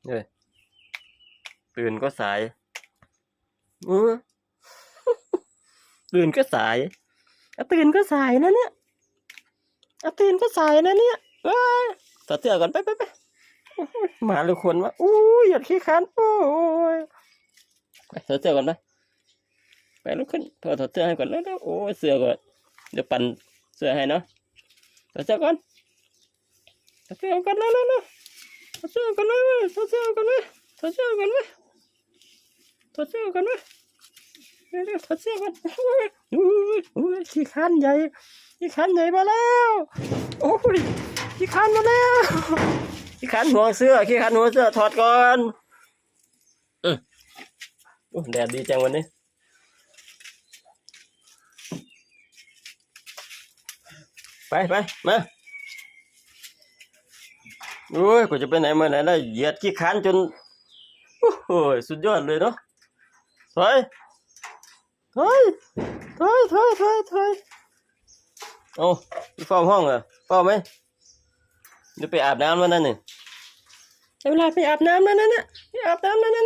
เฮ้ยตื่นก็สายตื่นก็สายตื่นก็สายนะเนี่ยตื่นก็สายนะเนี่ยถอดเสื้อก่อนไปหมาหรือคนวะอู้หยัดขี้คันโอ้ยไปถอดเสื้อก่อนไปลุกขึ้นถอดเสื้อให้ก่อนแล้วโอ้ยเสื้อก่อนเดี๋ยวปั่นเสื้อให้เนาะถอดเสื้อก่อนถอดเสื้อก่อนแล้วถอดเสื้อก่อนเลยถอดเสื้อก่อนเลยถอดเสื้อก่อนเลยถอดเสื้อก่อนเลยเร็วถอดเสื้อก่อนอุ้ยขี้คันใหญ่ขี้คันใหญ่มาแล้วโอ้ยขี้คันมาแล้วขี้คันหัวเสื้อขี้คันหัวเสื้อถอดก่อนแดดดีจังวันนี้ไปมาโอ้ยกูจะไปไหนมาไหนแล้วเหยียดขี้คันจนโอ้ยสุดยอดเลยเนาะถอยเอาไปเฝ้าห้องเหรอเฝ้าไหมเดี๋ยวไปอาบน้ำแล้วนั่นนี่เวลาไปอาบน้ำแล้วนั่นน่ะไปอาบน้ำแล้วนั่นน่ะ